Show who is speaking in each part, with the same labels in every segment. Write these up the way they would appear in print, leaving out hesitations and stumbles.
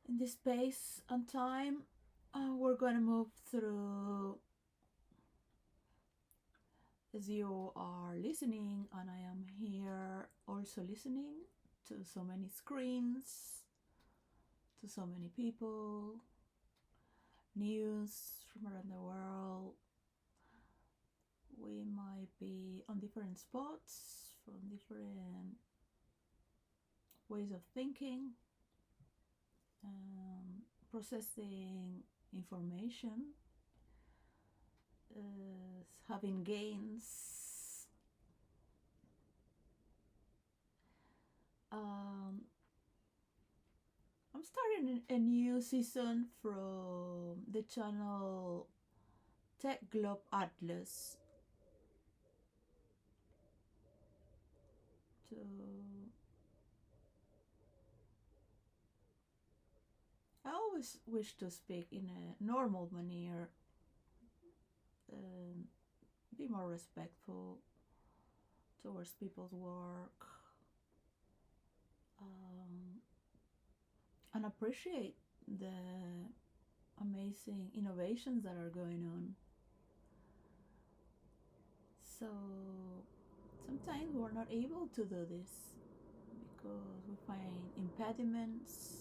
Speaker 1: In this space and time, we're going to move through as you are listening, and I am here also listening to so many screens, to so many people, news from around the world. We might be on different spots, from different ways of thinking, processing information, having gains. I'm starting a new season from the channel 𝐸𝐸 Atlas to I always wish to speak in a normal manner, be more respectful towards people's work, and appreciate the amazing innovations that are going on. So sometimes we're not able to do this because we find impediments.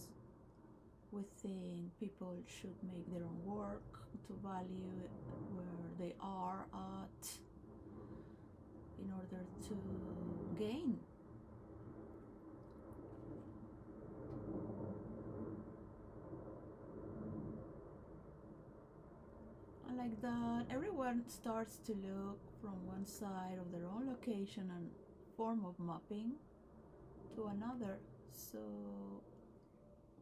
Speaker 1: We think people should make their own work to value where they are at in order to gain. And like that, everyone starts to look from one side of their own location and form of mapping to another. So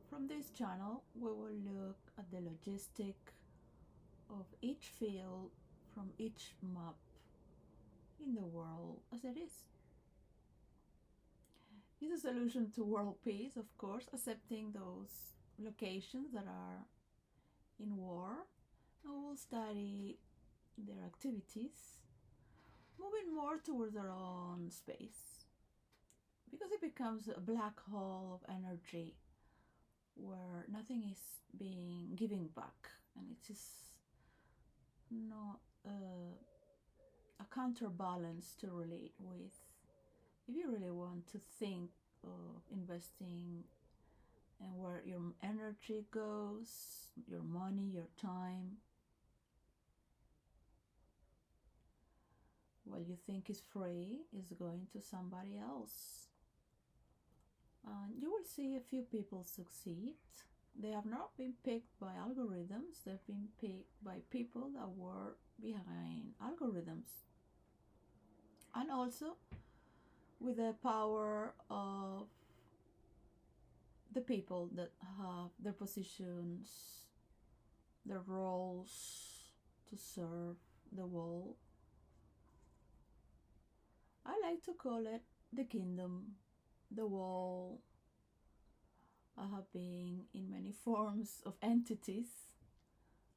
Speaker 1: from this channel, we will look at the logistic of each field from each map in the world as it is. It's a solution to world peace, of course, accepting those locations that are in war, and we will study their activities, moving more towards our own space, because it becomes a black hole of energy where nothing is being given back, and it is not a counterbalance to relate with. If you really want to think of investing and where your energy goes, your money, your time, what you think is free is going to somebody else. You will see a few people succeed. They have not been picked by algorithms, they've been picked by people that were behind algorithms. And also with the power of the people that have their positions, their roles to serve the world. I like to call it the kingdom, the world. I have been in many forms of entities,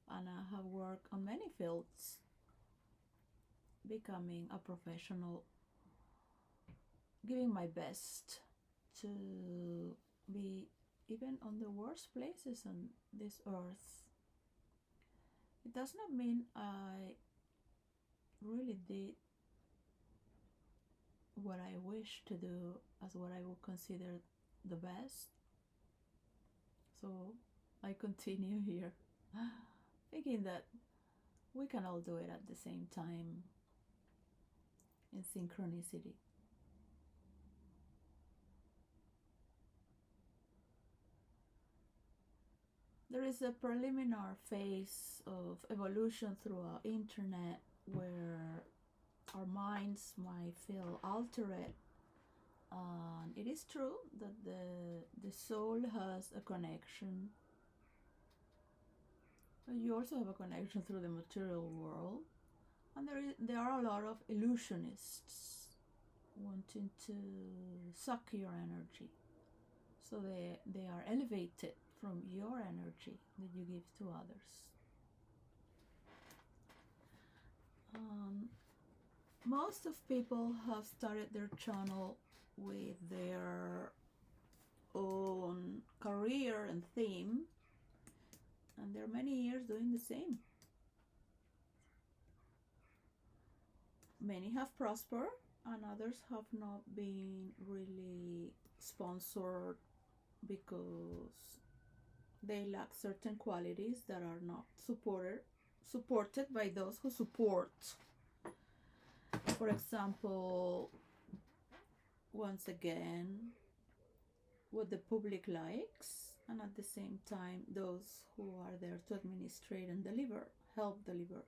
Speaker 1: and I have worked on many fields, becoming a professional, giving my best to be even on the worst places on this earth. It does not mean I really did what I wish to do as what I would consider the best. So I continue here, thinking that we can all do it at the same time in synchronicity. There is a preliminary phase of evolution through our internet where our minds might feel altered, and it is true that the soul has a connection. You also have a connection through the material world, and there are a lot of illusionists wanting to suck your energy, so they are elevated from your energy that you give to others. Most of people have started their channel with their own career and theme, and there are many years doing the same. Many have prospered and others have not been really sponsored because they lack certain qualities that are not supported by those who support. For example, once again, what the public likes, and at the same time those who are there to administrate and help deliver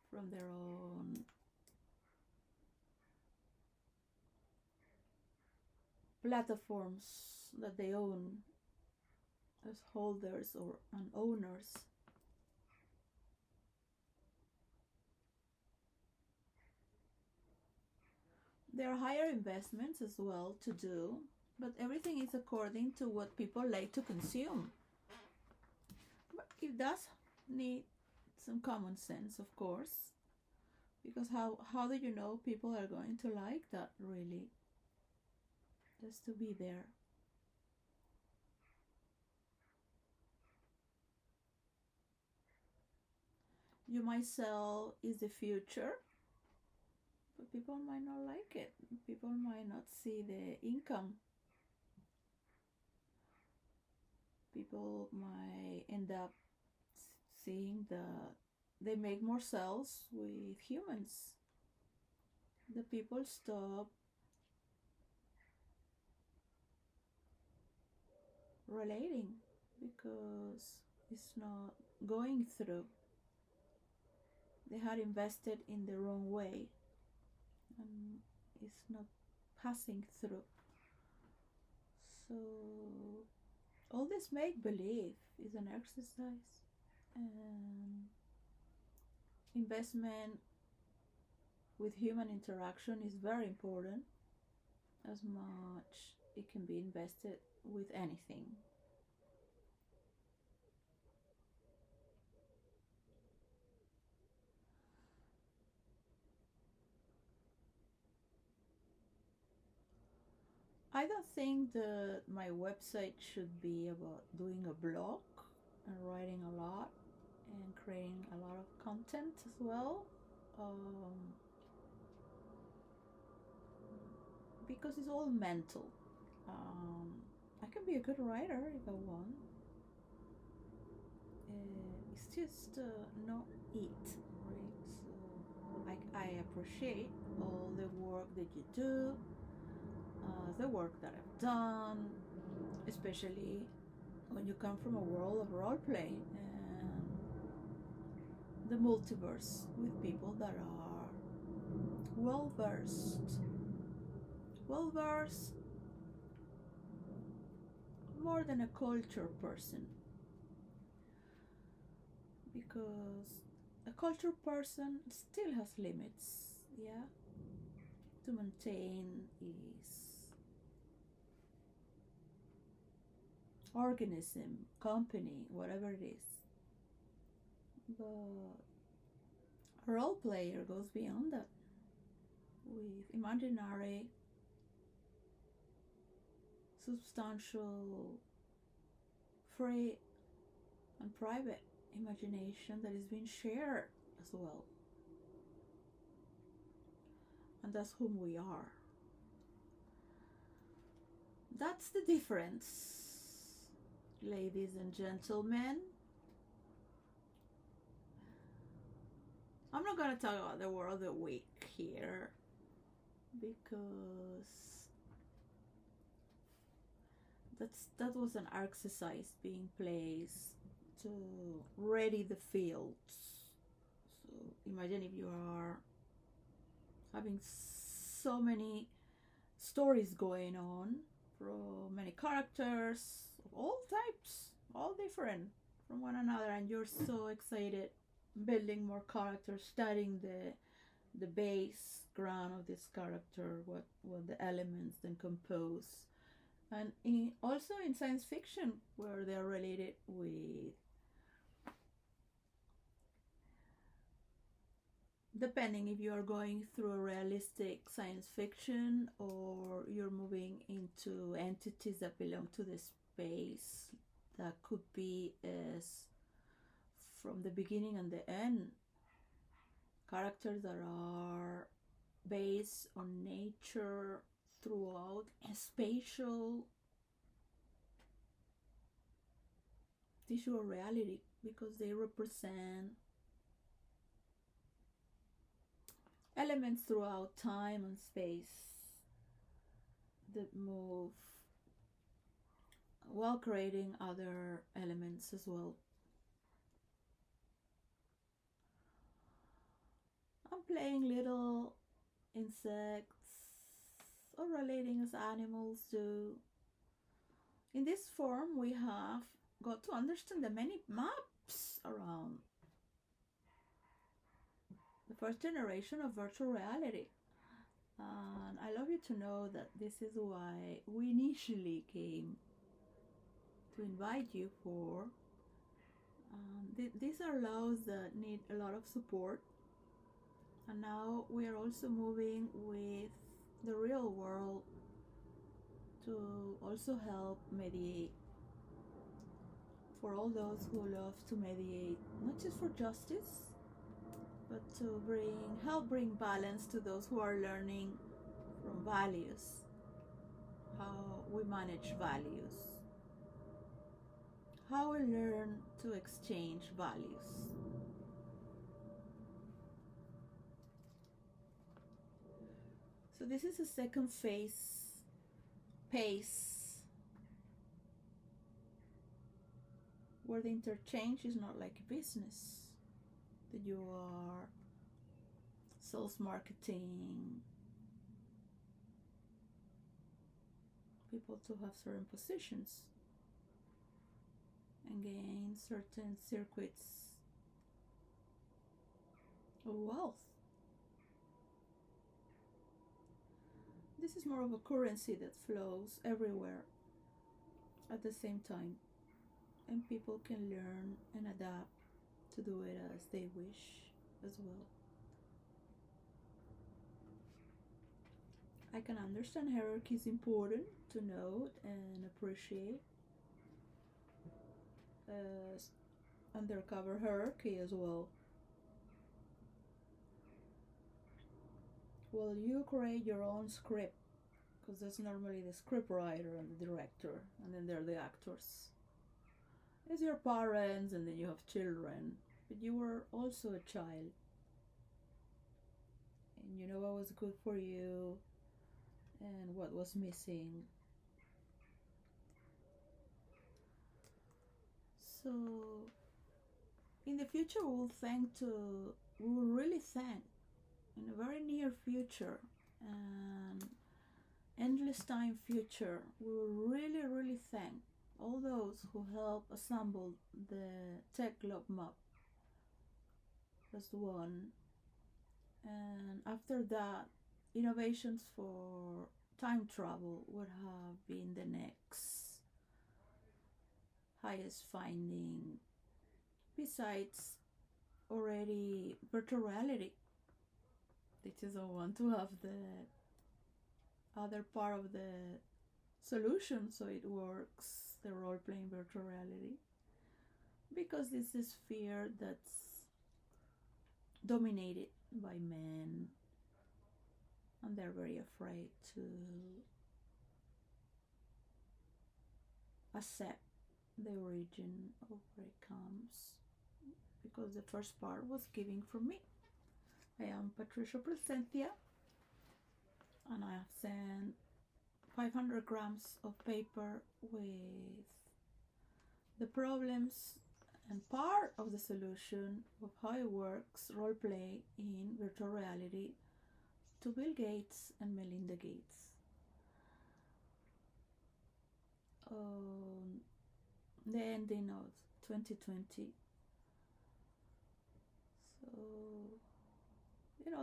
Speaker 1: from their own platforms that they own as holders and owners. There are higher investments as well to do, but everything is according to what people like to consume. But it does need some common sense, of course, because how do you know people are going to like that, really? Just to be there. You might sell is the future, but people might not like it. People might not see the income. People might end up seeing they make more sales with humans. The people stop relating because it's not going through. They had invested in the wrong way and it's not passing through. So all this make-believe is an exercise, and investment with human interaction is very important, as much it can be invested with anything. I don't think that my website should be about doing a blog and writing a lot and creating a lot of content as well, because it's all mental. I can be a good writer if I want. It's just not it, right? So I appreciate all the work that you do, the work that I've done, especially when you come from a world of role play and the multiverse with people that are well versed, more than a culture person, because a culture person still has limits, yeah, to maintain his organism, company, whatever it is. But a role player goes beyond that, with imaginary, substantial, free and private imagination that is being shared as well. And that's whom we are. That's the difference, ladies and gentlemen. I'm not going to talk about the word of the week here, because that was an exercise being placed to ready the fields. So imagine if you are having so many stories going on from many characters of all types, all different from one another, and you're so excited building more characters, studying the base ground of this character, what the elements then compose. And also in science fiction, where they're related with depending if you are going through a realistic science fiction or you're moving into entities that belong to the space, that could be as from the beginning and the end, characters that are based on nature throughout a spatial visual reality, because they represent elements throughout time and space that move while creating other elements as well. I'm playing little insects or relating as animals do. In this form, we have got to understand the many maps around the first generation of virtual reality. And I love you to know that this is why we initially came to invite you for. These are laws that need a lot of support. And now we are also moving with the real world to also help mediate for all those who love to mediate, not just for justice, but to help bring balance to those who are learning from values, how we manage values, how we learn to exchange values. So this is a second pace, where the interchange is not like a business, that you are sales marketing people to have certain positions and gain certain circuits of wealth. This is more of a currency that flows everywhere at the same time, and people can learn and adapt to do it as they wish as well. I can understand hierarchy is important to note and appreciate, as undercover hierarchy as well. Well, you create your own script, because that's normally the script writer and the director, and then there are the actors. It's your parents, and then you have children, but you were also a child, and you know what was good for you and what was missing. So in the future, we will really thank, in a very near future and endless time future, we will really thank all those who helped assemble the Tech Globe map as one. And after that, innovations for time travel would have been the next highest finding, besides already virtual reality. They just don't want to have the other part of the solution, so it works, the role-playing virtual reality, because this is fear that's dominated by men, and they're very afraid to accept the origin of where it comes, because the first part was giving from me. I am Patricia Placentia, and I have sent 500 grams of paper with the problems and part of the solution of how it works role-play in virtual reality to Bill Gates and Melinda Gates. The ending of 2020. So,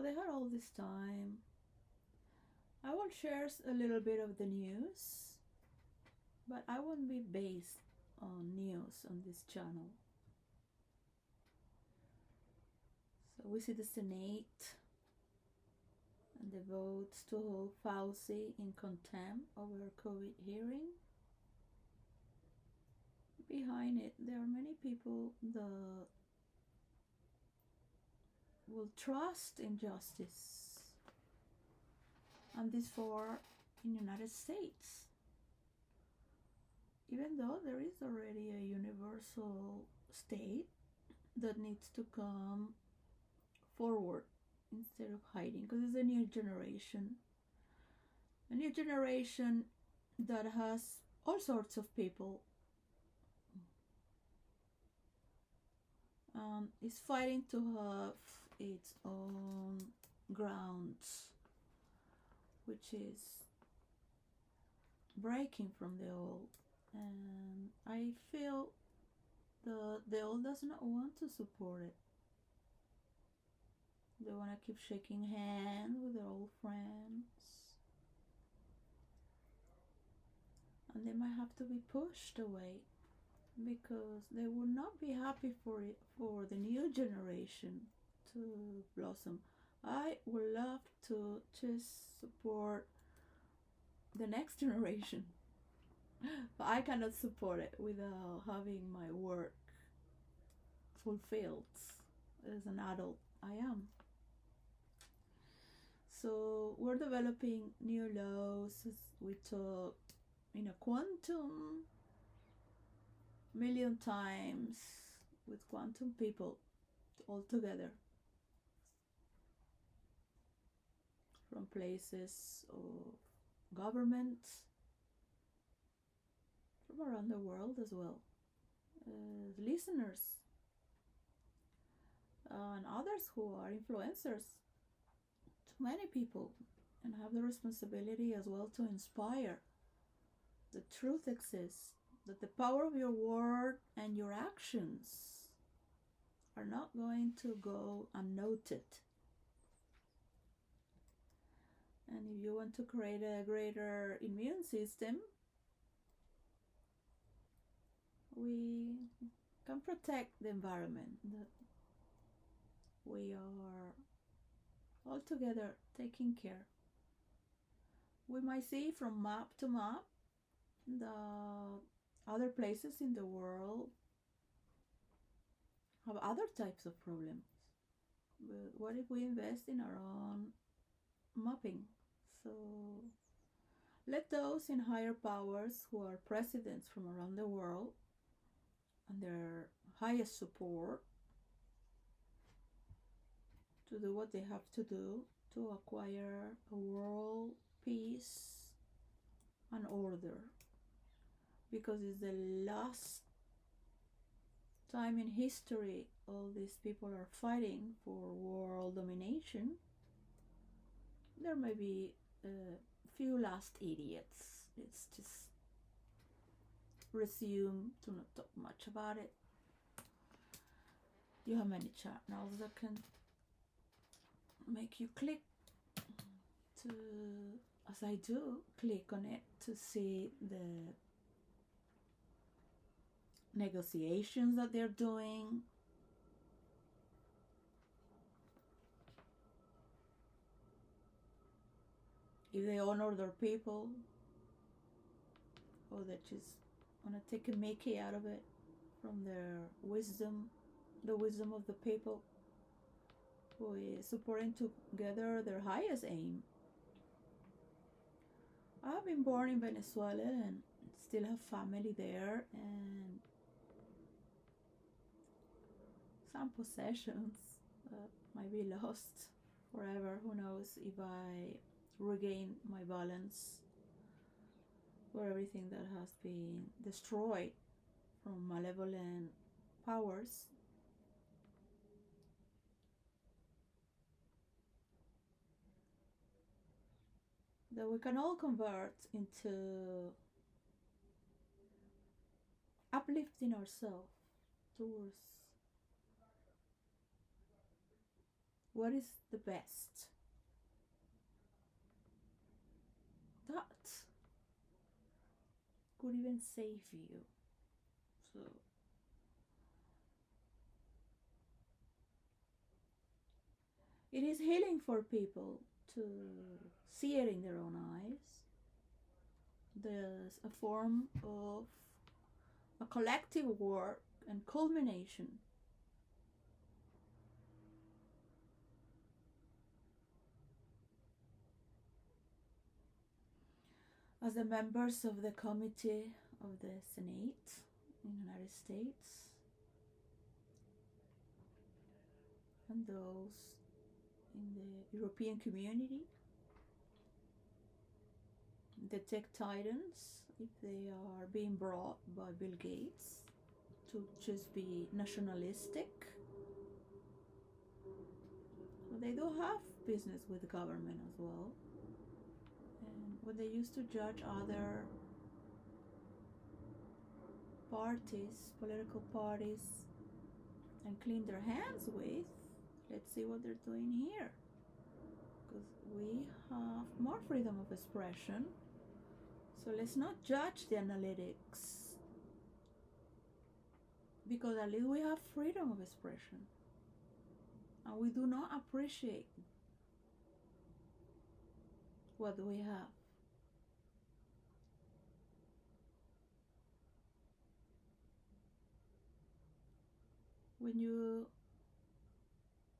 Speaker 1: they had all this time. I will share a little bit of the news, but I won't be based on news on this channel. So So we see the Senate and the votes to hold Fauci in contempt over COVID hearing. Behind it, there are many people that will trust in justice, and this for in the United States, even though there is already a universal state that needs to come forward instead of hiding, because it's a new generation that has all sorts of people is fighting to have its own grounds, which is breaking from the old. And I feel the old does not want to support it. They want to keep shaking hands with their old friends, and they might have to be pushed away because they will not be happy for the new generation to blossom. I would love to just support the next generation, but I cannot support it without having my work fulfilled as an adult I am. So we're developing new laws, as we talk in a quantum million times with quantum people all together from places of governments from around the world as well, listeners and others who are influencers to many people and have the responsibility as well to inspire. The truth exists, that the power of your word and your actions are not going to go unnoted. And if you want to create a greater immune system, we can protect the environment that we are all together taking care. We might see from map to map the other places in the world have other types of problems. But what if we invest in our own mapping? So let those in higher powers who are presidents from around the world and their highest support to do what they have to do to acquire a world peace and order, because it's the last time in history all these people are fighting for world domination. There may be a few last idiots. Let's just resume to not talk much about it. You have many channels that can make you click to, as I do, click on it to see the negotiations that they're doing. If they honor their people, or they just want to take a Mickey out of it from their wisdom, the wisdom of the people who is supporting together their highest aim. I've been born in Venezuela and still have family there, and some possessions might be lost forever. Who knows if I regain my balance for everything that has been destroyed from malevolent powers. That we can all convert into uplifting ourselves towards what is the best. That could even save you. So It is healing for people to see it in their own eyes. There's a form of a collective work and culmination. As the members of the Committee of the Senate in the United States, and those in the European community, the tech titans, if they are being brought by Bill Gates to just be nationalistic, they do have business with the government as well. And what they used to judge other parties, political parties, and clean their hands with, let's see what they're doing here. Because we have more freedom of expression. So let's not judge the analytics, because at least we have freedom of expression. And we do not appreciate what we have. When you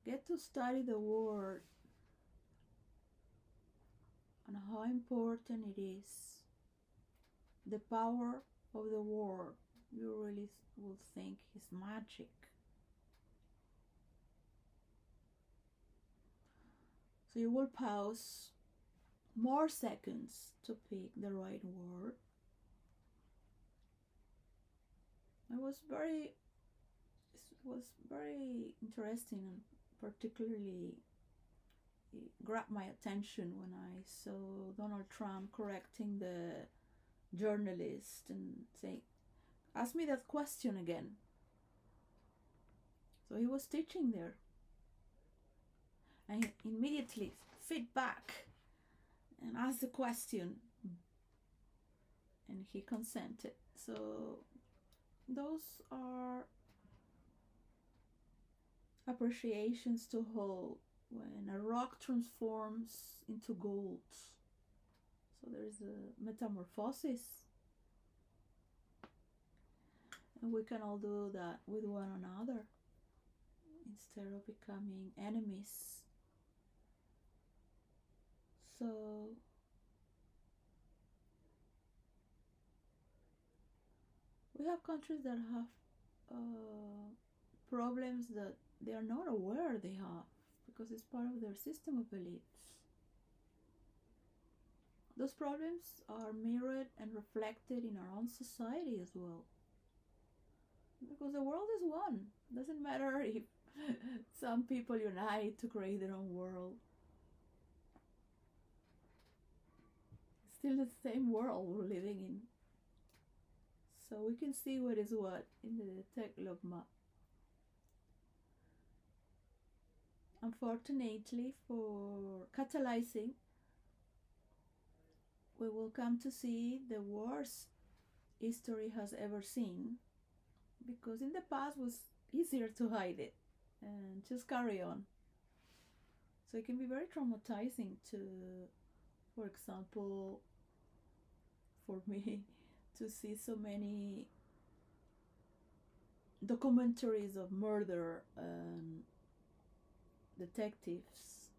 Speaker 1: get to study the word and how important it is, the power of the word, you really will think it's magic. So you will pause more seconds to pick the right word. It was very interesting, and particularly it grabbed my attention when I saw Donald Trump correcting the journalist and saying, ask me that question again. So he was teaching there, and he immediately feedback and asked the question, and he consented. So those are appreciations to hold when a rock transforms into gold. So there's a metamorphosis, and we can all do that with one another instead of becoming enemies. So we have countries that have problems that they are not aware they have, because it's part of their system of beliefs. Those problems are mirrored and reflected in our own society as well, because the world is one. It doesn't matter if some people unite to create their own world. It's still the same world we're living in. So we can see what is what in the tech love map. Unfortunately, for catalyzing, we will come to see the worst history has ever seen, because in the past was easier to hide it and just carry on. So it can be very traumatizing to, for example, for me, to see so many documentaries of murder and detectives.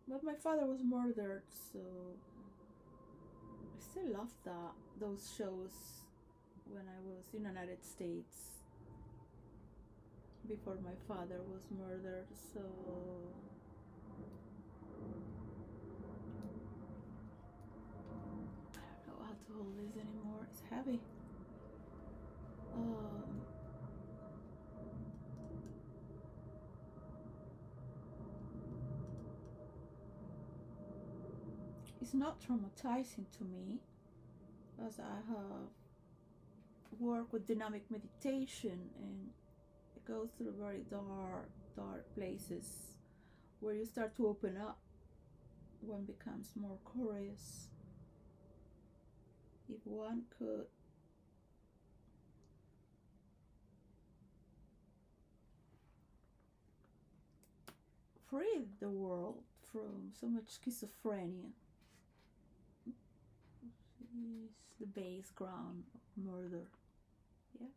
Speaker 1: But my father was murdered, so I still love those shows when I was in the United States before my father was murdered. So I don't know how to hold this anymore. It's heavy. It's not traumatizing to me, as I have worked with dynamic meditation, and it goes through very dark places where you start to open up. One becomes more curious. If one could freed the world from so much schizophrenia. It's the base ground of murder. Yeah.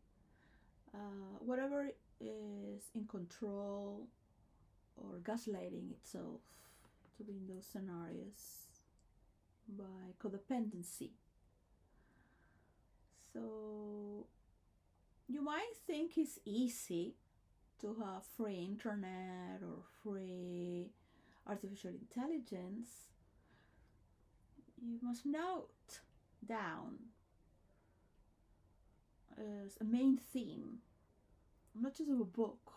Speaker 1: Whatever is in control or gaslighting itself to be in those scenarios by codependency. So you might think it's easy to have free internet or free artificial intelligence. You must note down as a main theme, not just of a book,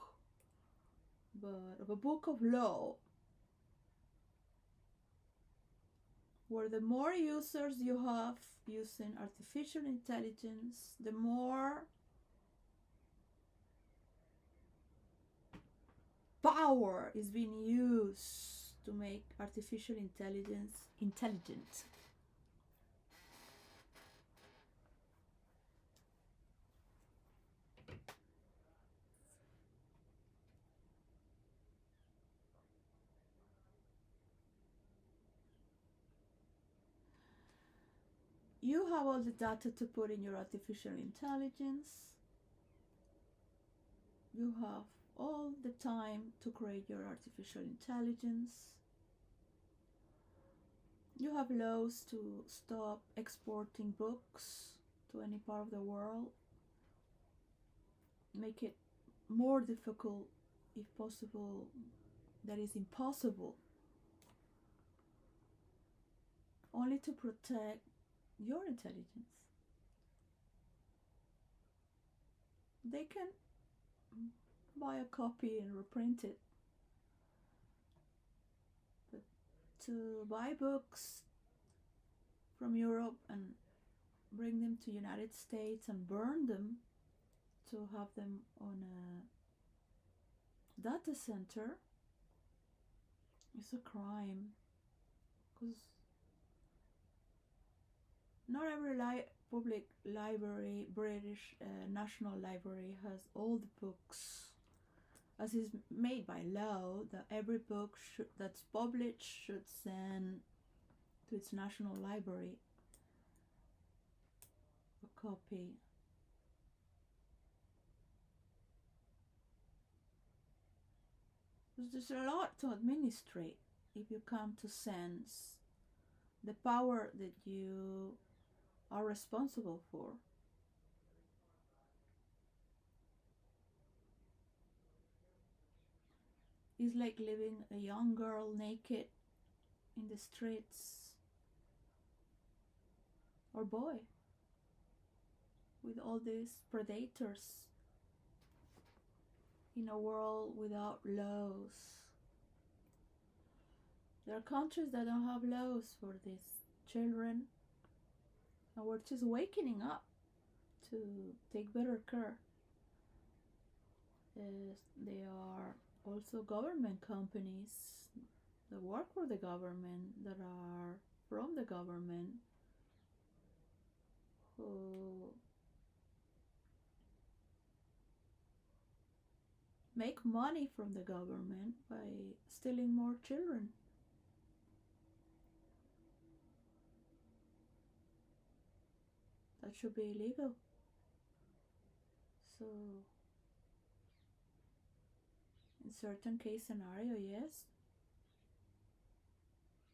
Speaker 1: but of a book of law, where the more users you have using artificial intelligence, the more power is being used to make artificial intelligence intelligent. You have all the data to put in your artificial intelligence. You have all the time to create your artificial intelligence. You have laws to stop exporting books to any part of the world. Make it more difficult, if possible, that is impossible, only to protect your intelligence. They can buy a copy and reprint it, but to buy books from Europe and bring them to United States and burn them to have them on a data center is a crime, because not every public library, British National Library, has all the books. As is made by law, that every book that's published should send to its national library a copy. There's a lot to administrate if you come to sense the power that you are responsible for. It's like leaving a young girl naked in the streets, or boy, with all these predators in a world without laws. There are countries that don't have laws for these children, and we're just waking up to take better care. They are also government companies that work for the government, that are from the government, who make money from the government by stealing more children. That should be illegal. So in certain case scenario, yes,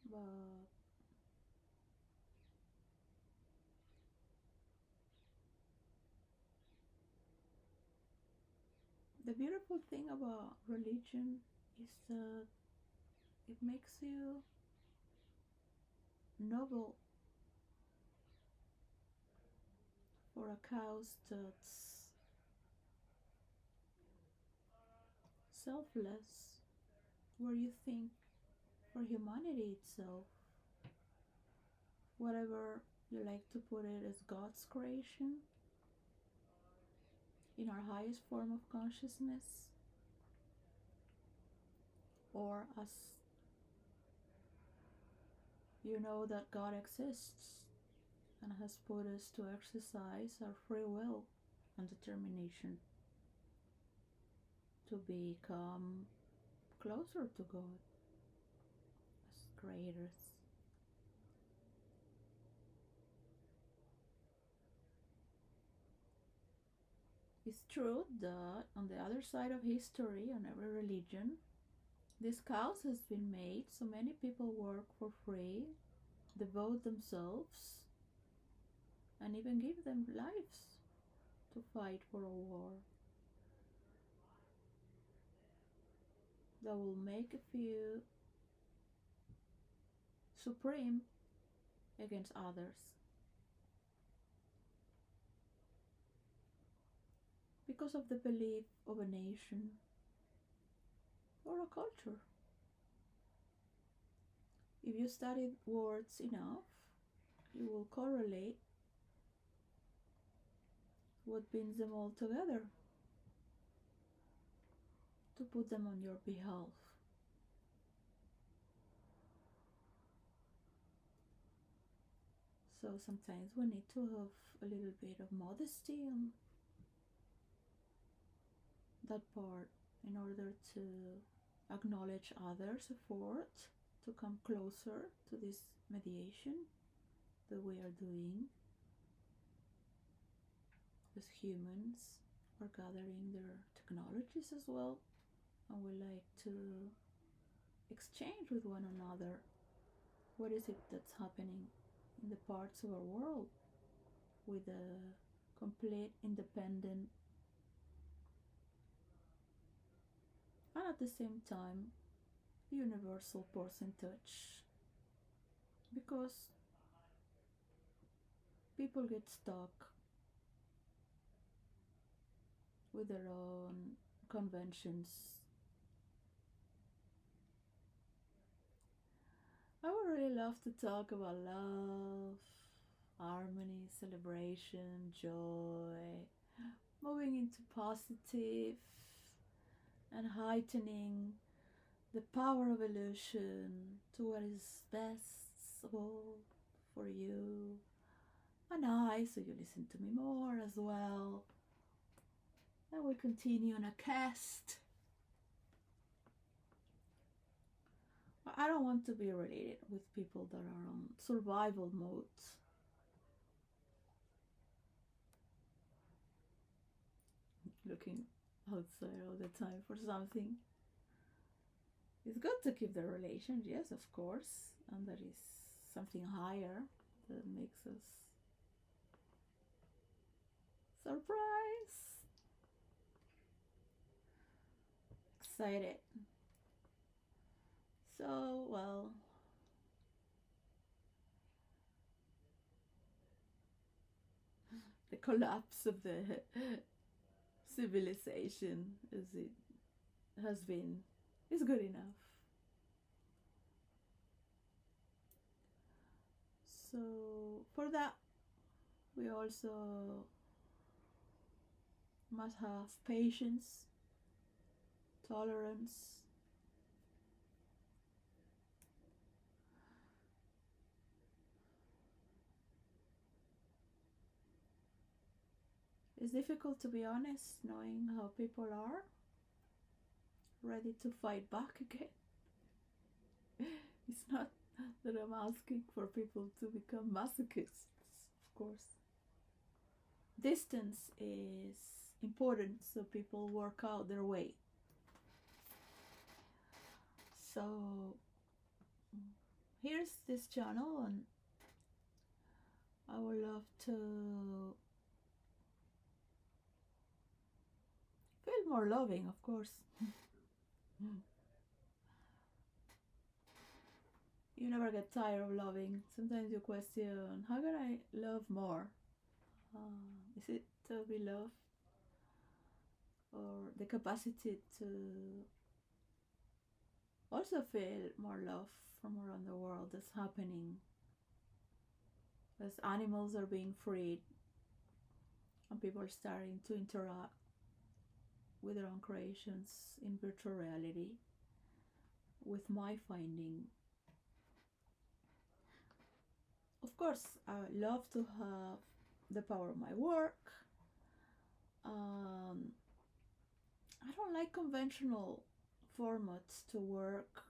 Speaker 1: but the beautiful thing about religion is that it makes you noble for a cause that's selfless, where you think for humanity itself, whatever you like to put it, as God's creation, in our highest form of consciousness, or as you know that God exists and has put us to exercise our free will and determination to become closer to God as creators. It's true that on the other side of history, on every religion, this cause has been made so many people work for free, devote themselves, and even give them lives to fight for a war that will make a few supreme against others. Because of the belief of a nation or a culture. If you study words enough, you will correlate what binds them all together to put them on your behalf. So sometimes we need to have a little bit of modesty on that part in order to acknowledge others' effort to come closer to this mediation that we are doing as humans are gathering their technologies as well, and we like to exchange with one another what is it that's happening in the parts of our world with a complete independent and at the same time universal percentage, because people get stuck with their own conventions. I would really love to talk about love, harmony, celebration, joy, moving into positive and heightening the power of illusion to what is best of all for you and I, so you listen to me more as well. And we'll continue on a cast. I don't want to be related with people that are on survival mode. Looking outside all the time for something. It's good to keep the relation, yes, of course, and there is something higher that makes us surprise, excited. So, well, the collapse of the civilization as it has been is good enough. So for that, we also must have patience, tolerance, it's difficult to be honest, knowing how people are ready to fight back again. It's not that I'm asking for people to become masochists, of course. Distance is important so people work out their way. So here's this channel, and I would love to feel more loving, of course. You never get tired of loving. Sometimes you question, how can I love more? Is it to be loved? Or the capacity to also feel more love from around the world that's happening as animals are being freed and people are starting to interact with their own creations in virtual reality with my finding. Of course, I love to have the power of my work. I don't like conventional formats to work.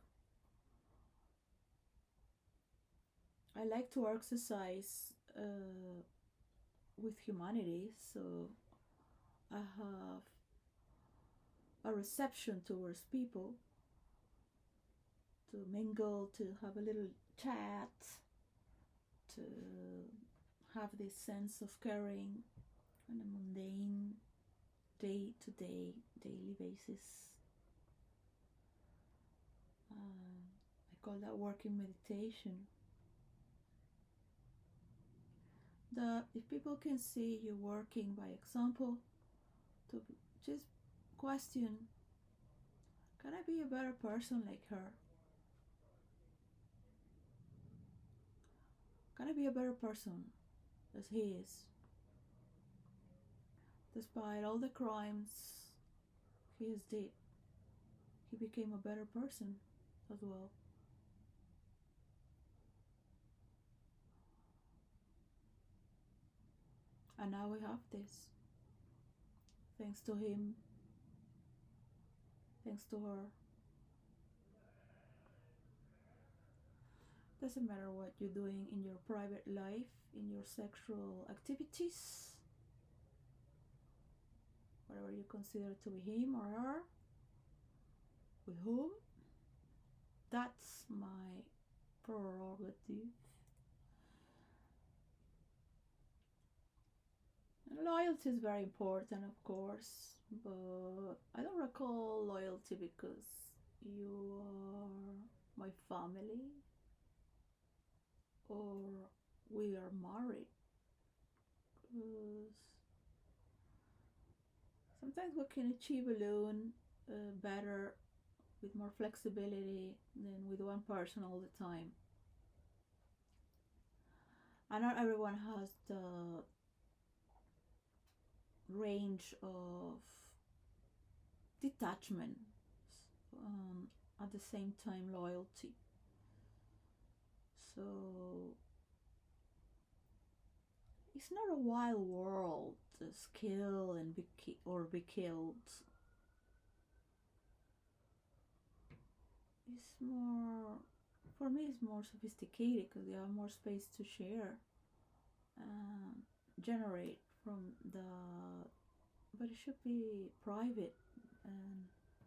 Speaker 1: I like to exercise with humanity, so I have a reception towards people, to mingle, to have a little chat, to have this sense of caring on a mundane, day-to-day, daily basis. I call that working meditation. That if people can see you working by example, to just question, can I be a better person like her? Can I be a better person as he is? Despite all the crimes he has did, he became a better person as well. And now we have this. Thanks to him, thanks to her. Doesn't matter what you're doing in your private life, in your sexual activities, whatever you consider to be him or her, with whom, that's my prerogative. And loyalty is very important, of course, but I don't recall loyalty because you are my family or we are married. Because sometimes we can achieve alone better, with more flexibility than with one person all the time. And not everyone has the range of detachment, at the same time loyalty. So it's not a wild world, just kill and be killed. It's more, for me, it's more sophisticated because you have more space to share and generate from the, but it should be private and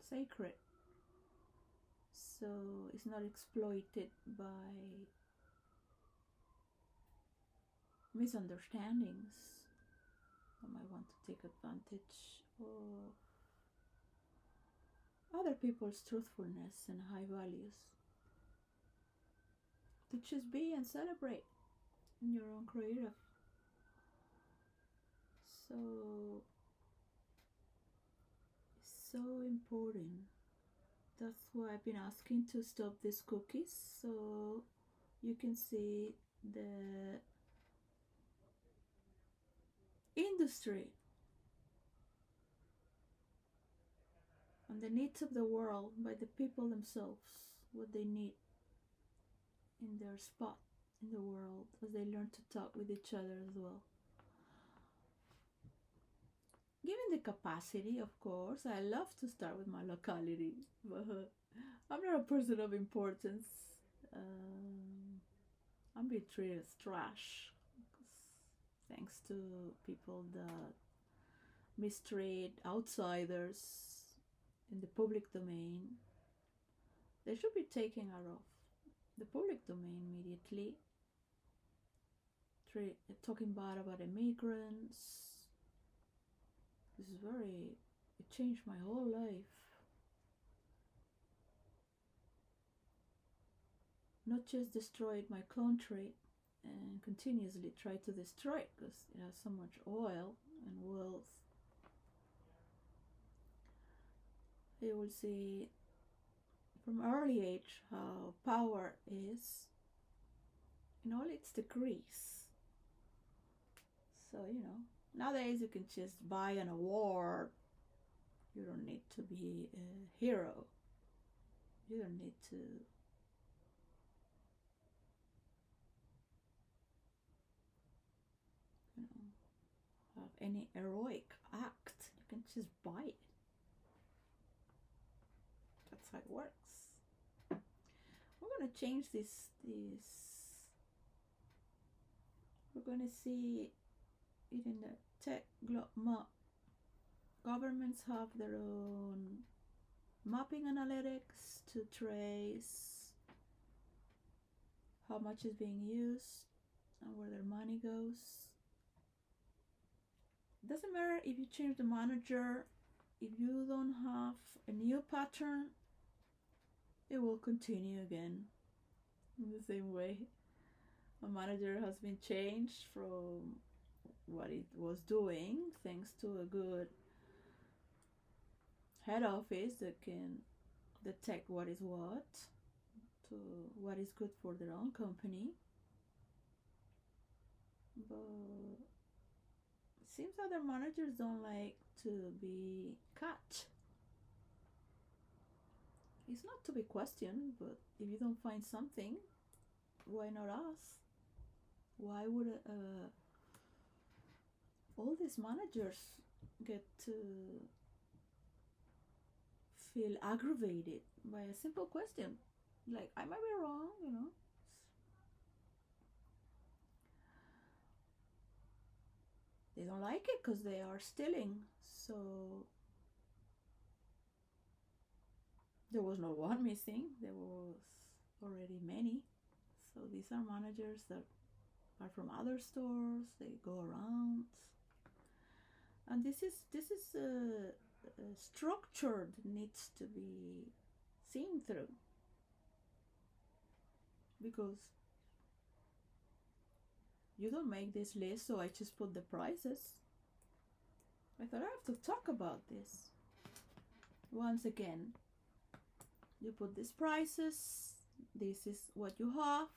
Speaker 1: sacred, so it's not exploited by misunderstandings that might want to take advantage of other people's truthfulness and high values, to just be and celebrate in your own creative. So it's so important. That's why I've been asking to stop these cookies, so you can see the industry and the needs of the world by the people themselves, what they need in their spot in the world as they learn to talk with each other as well. Given the capacity, of course, I love to start with my locality, but I'm not a person of importance. I'm being treated as trash thanks to people that mistreat outsiders in the public domain. They should be taken out of the public domain immediately. Talking bad about immigrants. This is it changed my whole life. Not just destroyed my country and continuously try to destroy it because it has so much oil and wealth. You will see from early age how power is in all its degrees. So, nowadays you can just buy an award. You don't need to be a hero. You don't need to have any heroic act. You can just buy it. That's how it works. We're going to change this. We're going to see it in the tech map. Governments have their own mapping analytics to trace how much is being used and where their money goes. It doesn't matter if you change the manager, if you don't have a new pattern, it will continue again in the same way. A manager has been changed from what it was doing thanks to a good head office that can detect what is what, to what is good for their own company. But it seems other managers don't like to be cut. It's not to be questioned, but if you don't find something, why not us? Why would all these managers get to feel aggravated by a simple question? Like, I might be wrong, you know. They don't like it because they are stealing. So there was no one missing. There was already many. So these are managers that are from other stores. They go around, and this is a structure that needs to be seen through, because you don't make this list, so I just put the prices. I thought I have to talk about this. Once again, you put these prices, this is what you have,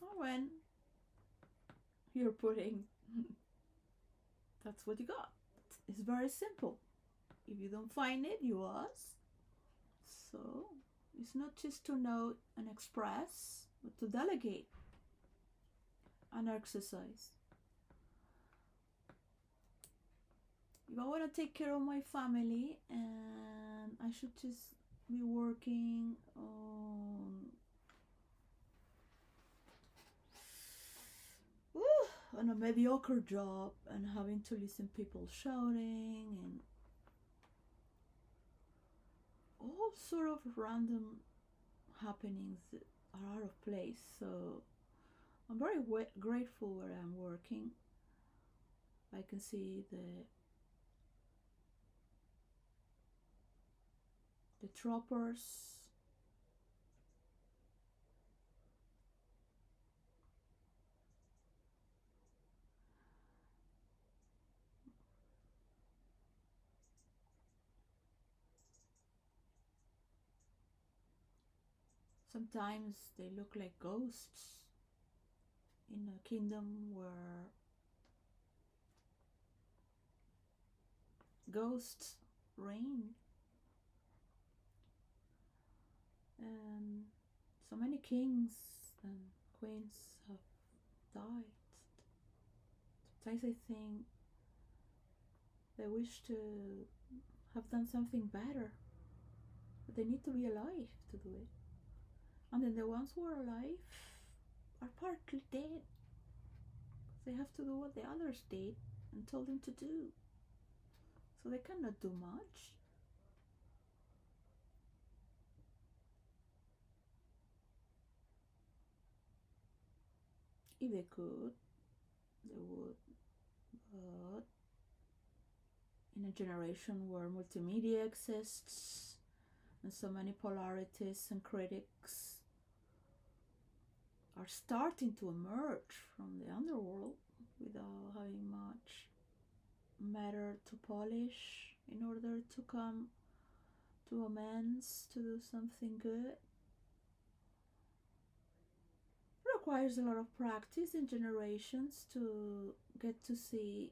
Speaker 1: and when you're putting, that's what you got. It's very simple. If you don't find it, you ask. So it's not just to note and express, but to delegate and exercise. If I want to take care of my family and I should just be working on a mediocre job and having to listen people shouting and all sort of random happenings that are out of place. So I'm very grateful where I'm working. I can see the troopers. Sometimes they look like ghosts in a kingdom where ghosts reign. And so many kings and queens have died. Sometimes I think they wish to have done something better, but they need to be alive to do it. And then the ones who are alive are partly dead. They have to do what the others did and told them to do. So they cannot do much. If they could, they would. But in a generation where multimedia exists and so many polarities and critics are starting to emerge from the underworld without having much matter to polish in order to come to amends, to do something good, requires a lot of practice in generations to get to see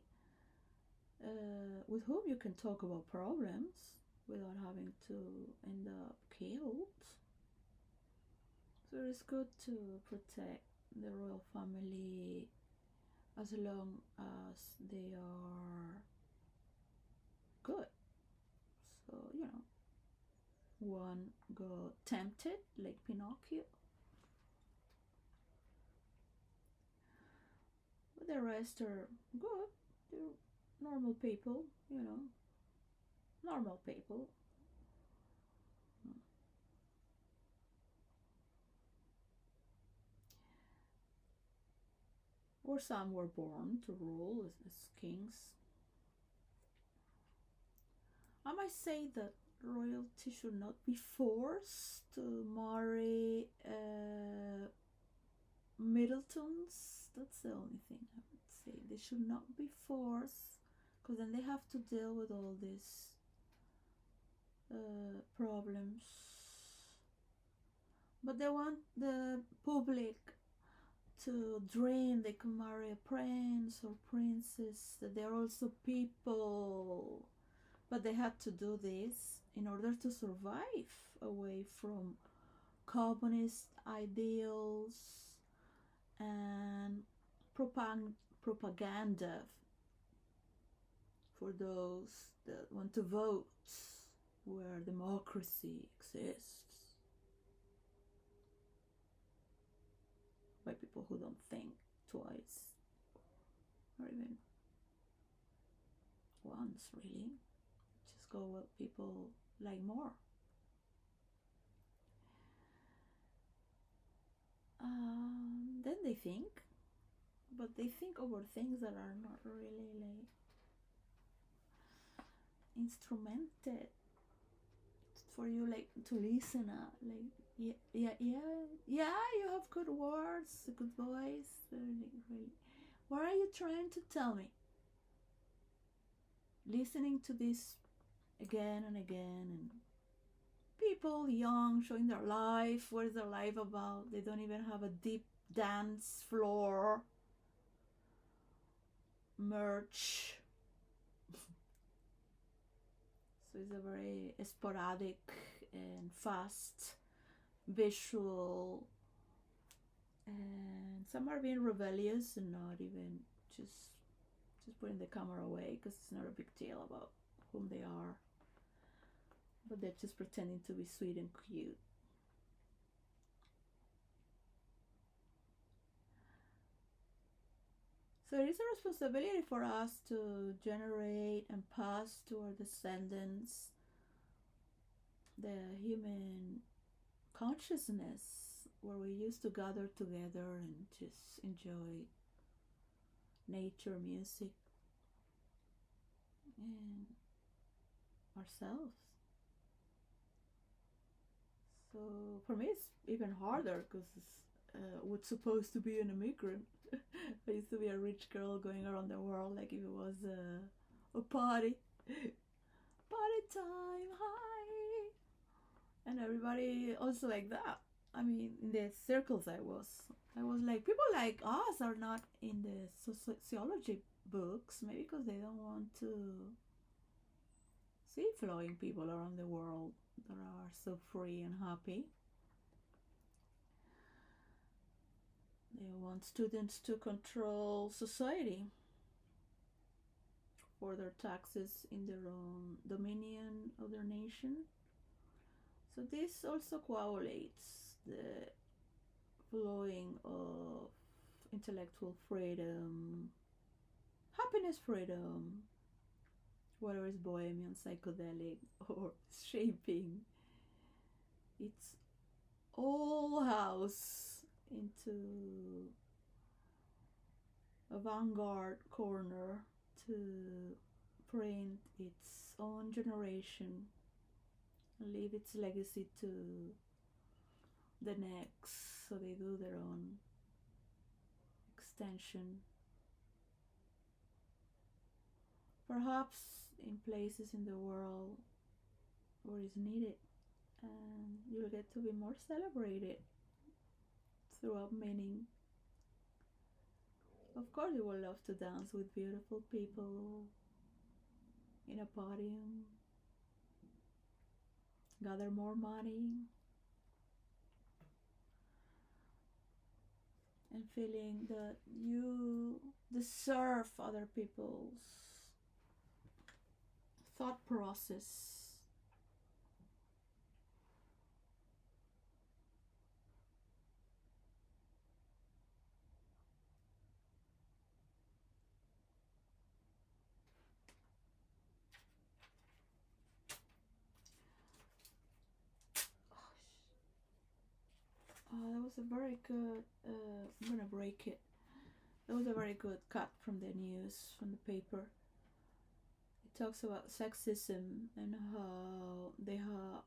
Speaker 1: with whom you can talk about problems without having to end up killed. So it's good to protect the royal family as long as they are good. So, one got tempted, like Pinocchio. But the rest are good. They're normal people, you know. Normal people. Or some were born to rule as kings. I might say that royalty should not be forced to marry Middletons. That's the only thing I would say. They should not be forced, because then they have to deal with all these problems. But they want the public to dream they can marry a prince or princess, that they're also people. But they had to do this in order to survive away from communist ideals and propaganda for those that want to vote where democracy exists, by people who don't think twice or even once, really. Just go what people like more. Then they think, but they think over things that are not really like instrumented for you, like to listen at. Like, yeah, you have good words, a good voice, really. What are you trying to tell me? Listening to this again and again, and people young showing their life. What is their life about? They don't even have a deep dance floor merch. So it's a very sporadic and fast visual, and some are being rebellious and not even just putting the camera away because it's not a big deal about whom they are, but they're just pretending to be sweet and cute. So it is a responsibility for us to generate and pass to our descendants the human consciousness where we used to gather together and just enjoy nature, music, and ourselves. So for me it's even harder because was supposed to be an immigrant. I used to be a rich girl going around the world like if it was a party. Party time, hi! And everybody also like that. I mean, in the circles I was like, people like us are not in the sociology books, maybe because they don't want to see flowing people around the world that are so free and happy. They want students to control society for their taxes in their own dominion of their nation. So this also coagulates the flowing of intellectual freedom, happiness freedom, whether it's bohemian, psychedelic, or shaping its whole house into a vanguard corner to print its own generation and leave its legacy to the next, so they do their own extension. Perhaps in places in the world where it's needed, and you'll get to be more celebrated throughout meaning. Of course you will love to dance with beautiful people in a podium, gather more money, and feeling that you deserve other people's thought process was a very good, I'm gonna break it. That was a very good cut from the news, from the paper. It talks about sexism and how they have,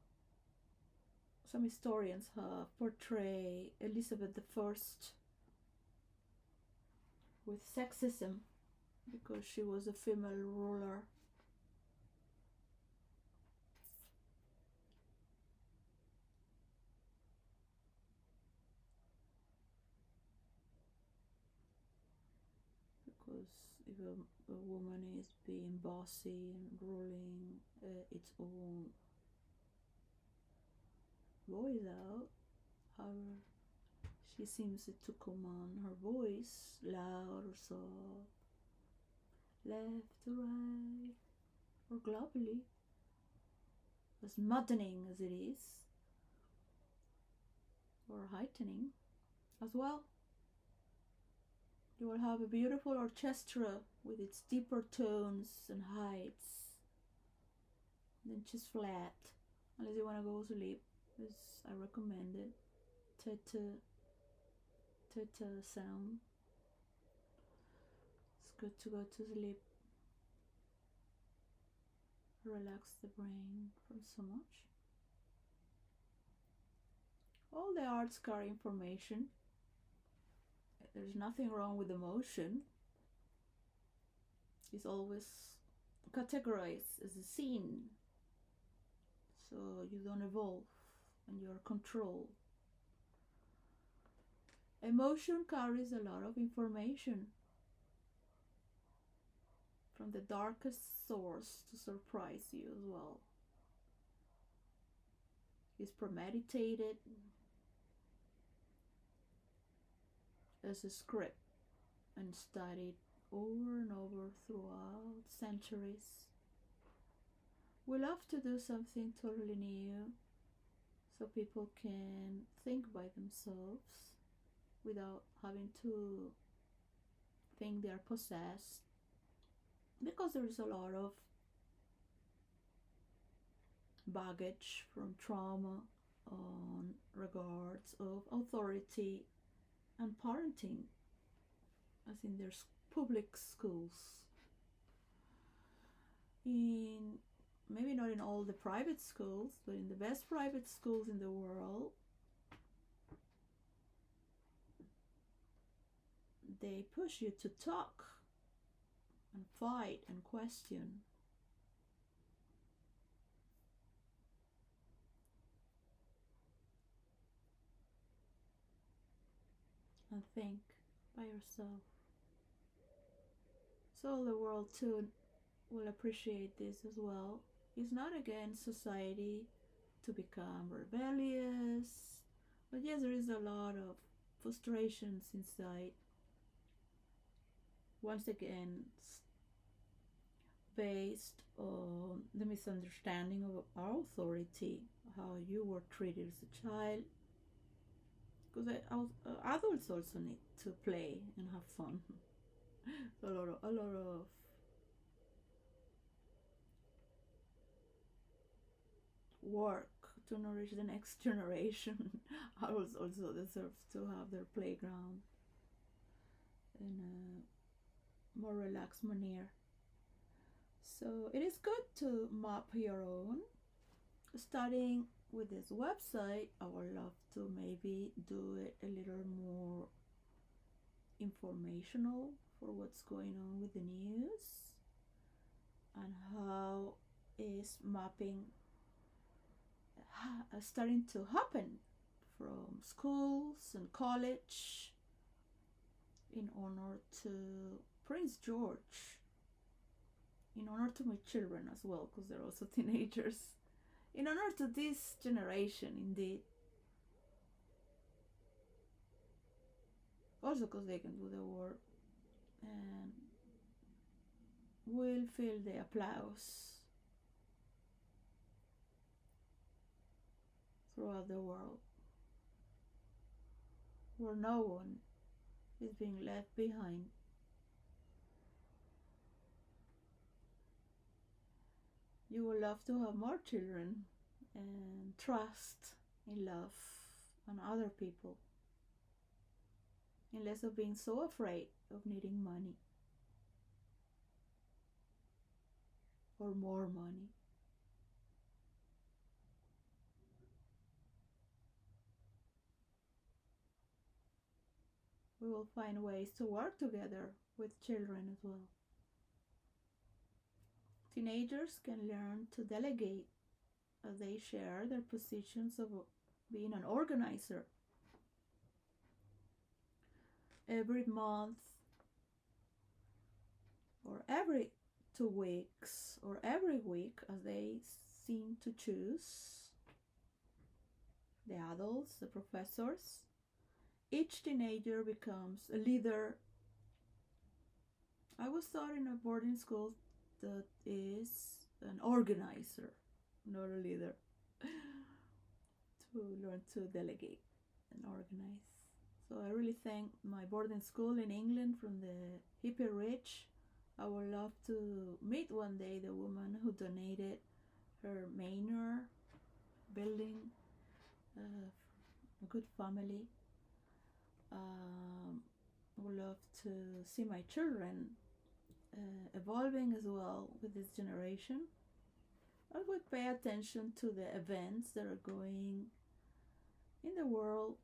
Speaker 1: some historians have portrayed Elizabeth I with sexism because she was a female ruler. Because if a woman is being bossy and ruling its own voice out, however, she seems to command her voice loud or soft, left to right, or globally, as maddening as it is, or heightening as well. You will have a beautiful orchestra with its deeper tones and heights, and then just flat, unless you want to go to sleep, as I recommended. Theta sound. It's good to go to sleep. Relax the brain from so much. All the arts carry information. There's nothing wrong with emotion. It's always categorized as a scene, so you don't evolve and you're controlled. Emotion carries a lot of information from the darkest source to surprise you as well. It's premeditated as a script and studied over and over throughout centuries. We love to do something totally new so people can think by themselves without having to think they are possessed, because there is a lot of baggage from trauma on regards of authority and parenting, as in their public schools. Maybe not in all the private schools, but in the best private schools in the world, they push you to talk and fight and question. And think by yourself. So the world too will appreciate this as well. It's not against society to become rebellious, but yes, there is a lot of frustrations inside. Once again, based on the misunderstanding of our authority, how you were treated as a child. Because adults also need to play and have fun. a lot of work to nourish the next generation. Adults also deserve to have their playground in a more relaxed manner. So it is good to map your own. Starting with this website, I would love to maybe do it a little more informational for what's going on with the news and how is mapping starting to happen from schools and college in honor to Prince George, in honor to my children as well, because they're also teenagers, in honor to this generation indeed, also because they can do the work and will feel the applause throughout the world, where no one is being left behind. You will love to have more children and trust in love and other people and less of being so afraid of needing money or more money. We will find ways to work together with children as well. Teenagers can learn to delegate as they share their positions of being an organizer. Every month, or every 2 weeks, or every week, as they seem to choose, the adults, the professors, each teenager becomes a leader. I was taught in a boarding school that is an organizer, not a leader, to learn to delegate and organize. So I really thank my boarding school in England from the hippie rich. I would love to meet one day the woman who donated her manor building, a good family. I would love to see my children evolving as well with this generation. I would pay attention to the events that are going in the world,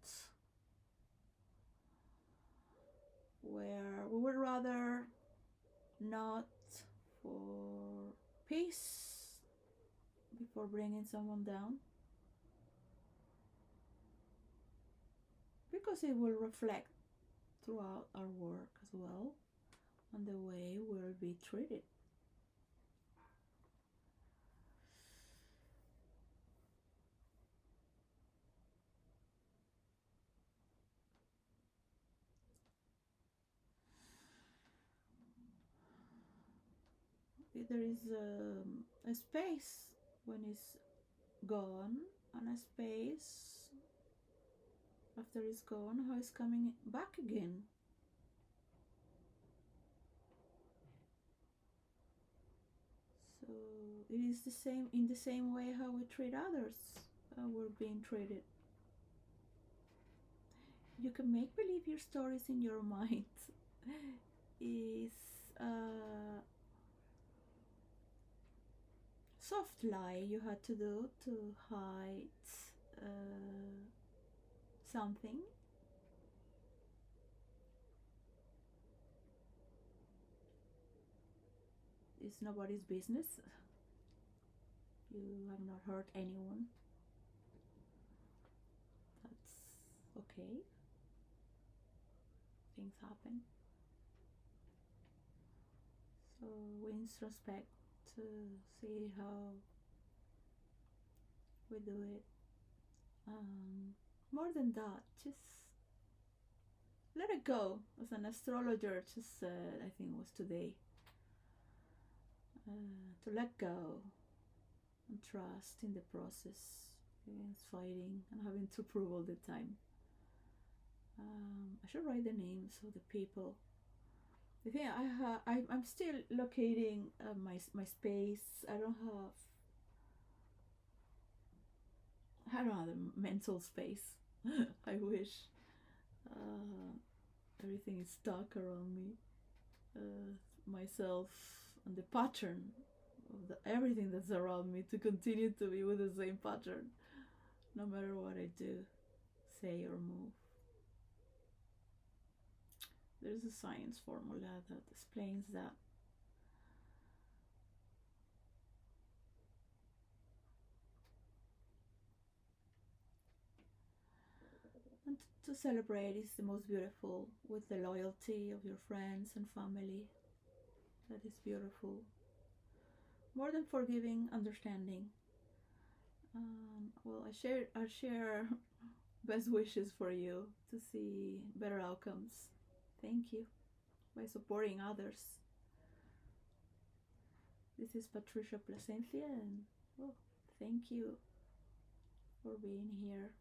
Speaker 1: where we would rather not for peace before bringing someone down, because it will reflect throughout our work as well on the way we'll be treated. There is a space when it's gone, and a space after it's gone, how it's coming back again. So it is the same, in the same way how we treat others, we're being treated. You can make believe your stories in your mind is soft lie you had to do to hide something. It's nobody's business. You have not hurt anyone. That's okay. Things happen. So we introspect to see how we do it. More than that, just let it go. As an astrologer just said, I think it was today, to let go and trust in the process against fighting and having to prove all the time. I should write the names of the people. The thing I'm still locating my space. I don't have a mental space. I wish. Everything is stuck around me. Myself and the pattern of everything that's around me to continue to be with the same pattern, no matter what I do, say, or move. There's a science formula that explains that. And to celebrate is the most beautiful, with the loyalty of your friends and family. That is beautiful. More than forgiving, understanding. Well, I share best wishes for you to see better outcomes. Thank you by supporting others. This is Patricia Placencia, and thank you for being here.